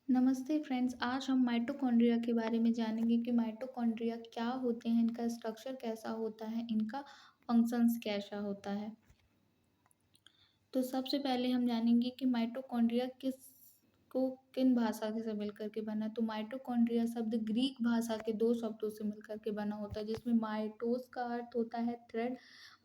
नमस्ते फ्रेंड्स, आज हम माइटोकॉन्ड्रिया के बारे में जानेंगे कि माइटोकॉन्ड्रिया क्या होते हैं, इनका स्ट्रक्चर कैसा होता है, इनका फंक्शंस कैसा होता है। तो सबसे पहले हम जानेंगे कि माइटोकॉन्ड्रिया किन भाषा से मिलकर के बना है। तो माइटोकॉन्ड्रिया शब्द ग्रीक भाषा के दो शब्दों से मिलकर के बना होता है, जिसमें माइटोस का अर्थ होता है थ्रेड,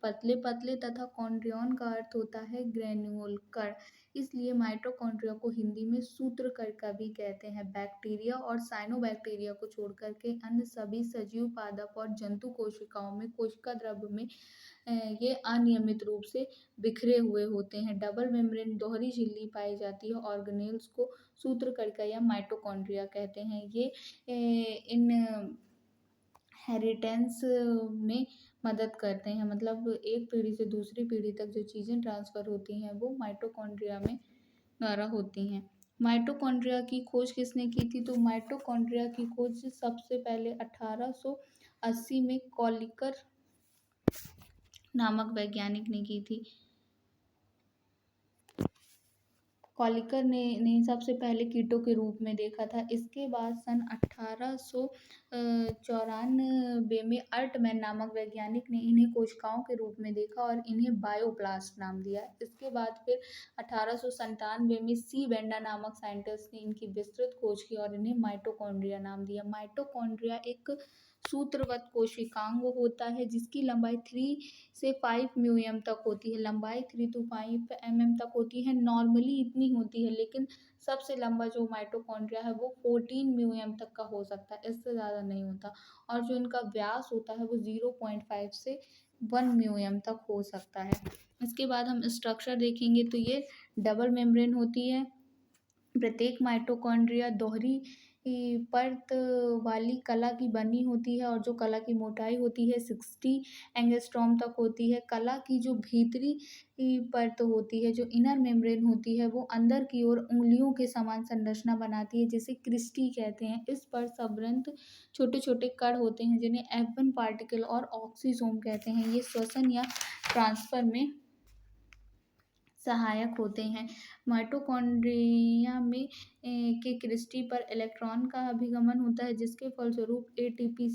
पतले पतले, तथा कॉन्ड्रियन का अर्थ होता है ग्रेन्यूल कण। इसलिए माइटोकॉन्ड्रिया को हिंदी में सूत्र कण का भी कहते हैं। बैक्टीरिया और साइनोबैक्टीरिया को छोड़कर के अन्य सभी सजीव, पादप और जंतु कोशिकाओं में कोशिका द्रव्य में ये अनियमित रूप से बिखरे हुए होते हैं। डबल मेम्ब्रेन दोहरी झिल्ली पाई जाती है। ऑर्गेनेल्स को सूत्रकणिका या माइटोकॉन्ड्रिया कहते हैं। ये इन हेरिटेंस में मदद करते हैं, मतलब एक पीढ़ी से दूसरी पीढ़ी तक जो चीज़ें ट्रांसफ़र होती हैं वो माइटोकॉन्ड्रिया में द्वारा होती हैं। माइटोकॉन्ड्रिया की खोज किसने की थी? तो माइटोकॉन्ड्रिया की खोज सबसे पहले 1880 में कॉलिकर नामक वैज्ञानिक ने की थी। कॉलिकर ने सबसे पहले कीटों के रूप में देखा था। इसके बाद सन 1894 में अर्टमैन नामक वैज्ञानिक ने इन्हें कोशिकाओं के रूप में देखा और इन्हें बायोप्लास्ट नाम दिया। इसके बाद फिर 1897 में सी वेंडा नामक साइंटिस्ट ने इनकी विस्तृत खोज की और इन्हें माइटोकॉन्ड्रिया नाम दिया। माइटोकॉन्ड्रिया एक सूत्रवत कोशिकांग होता है जिसकी लंबाई 3 से 5 म्यूएम तक होती है। लंबाई 3 to 5 mm तक होती है। नॉर्मली इतनी होती है, लेकिन सबसे लंबा जो माइटोकॉन्ड्रिया है वो 14 म्यूएम तक का हो सकता है, इससे ज़्यादा नहीं होता। और जो इनका व्यास होता है वो 0.5 से 1 म्यूएम तक हो सकता है। इसके बाद हम स्ट्रक्चर देखेंगे तो ये डबल मेम्ब्रेन होती है। प्रत्येक माइटोकॉन्ड्रिया दोहरी परत वाली कला की बनी होती है और जो कला की मोटाई होती है 60 एंगस्ट्रॉम तक होती है। कला की जो भीतरी परत होती है, जो इनर मेम्ब्रेन होती है, वो अंदर की ओर उंगलियों के समान संरचना बनाती है, जिसे क्रिस्टी कहते हैं। इस पर संवृत छोटे छोटे कण होते हैं जिन्हें F1 पार्टिकल और ऑक्सीसोम कहते हैं। ये श्वसन या ट्रांसफर में सहायक होते हैं। माइटोकॉन्ड्रिया में के क्रिस्टी पर इलेक्ट्रॉन का अभिगमन होता है, जिसके फलस्वरूप एडीपी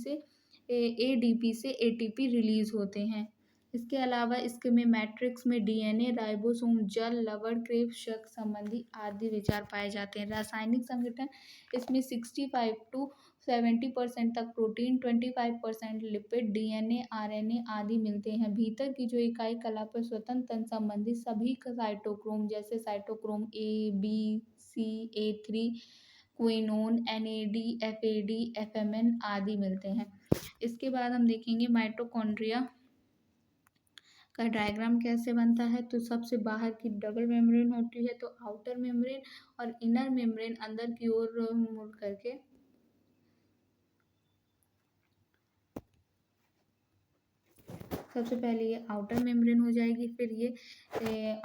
से एटीपी रिलीज होते हैं। इसके अलावा इसके में मैट्रिक्स में डीएनए, राइबोसोम, जल, लवण, क्रेब्स, शक संबंधी आदि विचार पाए जाते हैं। रासायनिक संगठन इसमें 65 to 70% तक प्रोटीन, 25% लिपिड, डीएनए, आरएनए आदि मिलते हैं। भीतर की जो इकाई कला पर स्वतंत्र तंत्र संबंधी सभी साइटोक्रोम जैसे साइटोक्रोम ए, बी, सी, ए3, क्विनोन, एनएडी, एफएडी, एफएमएन आदि मिलते हैं। इसके बाद हम देखेंगे माइटोकॉन्ड्रिया का डायग्राम कैसे बनता है। तो सबसे बाहर की डबल मेम्ब्रेन होती है, तो आउटर मेम्ब्रेन और इनर मेम्ब्रेन अंदर की ओर मुड़ करके सबसे पहले ये आउटर मेम्ब्रेन हो जाएगी, फिर ये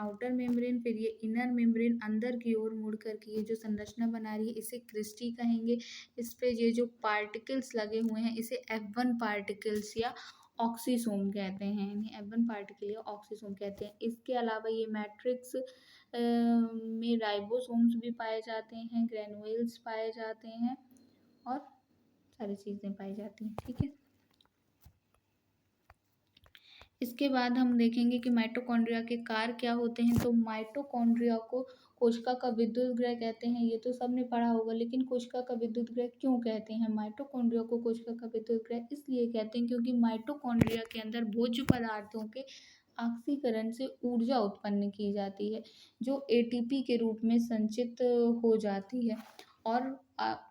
आउटर मेम्ब्रेन, फिर ये इनर मेम्ब्रेन अंदर की ओर मुड़ करके ये जो संरचना बना रही है इसे क्रिस्टी कहेंगे। इस पे ये जो पार्टिकल्स लगे हुए हैं इसे F1 पार्टिकल्स या ऑक्सीसोम कहते हैं। इन्हें F1 पार्टिकल या ऑक्सीसोम कहते हैं। इसके अलावा ये मैट्रिक्स में राइबोसोम्स भी पाए जाते हैं, ग्रेनुल्स पाए जाते हैं और सारी चीज़ें पाई जाती हैं। ठीक है, इसके बाद हम देखेंगे कि माइटोकॉन्ड्रिया के कार्य क्या होते हैं। तो माइटोकॉन्ड्रिया को कोशिका का विद्युत गृह कहते हैं। ये तो सबने पढ़ा होगा, लेकिन कोशिका का विद्युत गृह क्यों कहते हैं? माइटोकॉन्ड्रिया को कोशिका का विद्युत गृह इसलिए कहते हैं क्योंकि माइटोकॉन्ड्रिया के अंदर भोज्य पदार्थों के ऑक्सीकरण से ऊर्जा उत्पन्न की जाती है, जो एटीपी के रूप में संचित हो जाती है और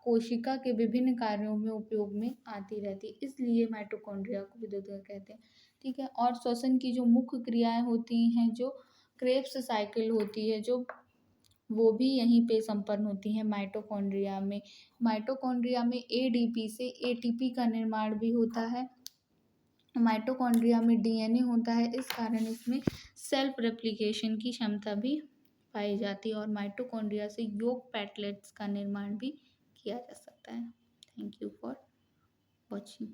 कोशिका के विभिन्न कार्यों में उपयोग में आती रहती है। इसलिए माइटोकॉन्ड्रिया को विद्युत गृह कहते हैं। ठीक है, और श्वसन की जो मुख्य क्रियाएं होती हैं, जो क्रेब्स साइकिल होती है, जो वो भी यहीं पे संपन्न होती हैं माइटोकॉन्ड्रिया में। माइटोकॉन्ड्रिया में एडीपी से एटीपी का निर्माण भी होता है। माइटोकॉन्ड्रिया में डीएनए होता है, इस कारण इसमें सेल्फ रेप्लिकेशन की क्षमता भी पाई जाती है और माइटोकॉन्ड्रिया से योग पैटलेट्स का निर्माण भी किया जा सकता है। Thank you for watching.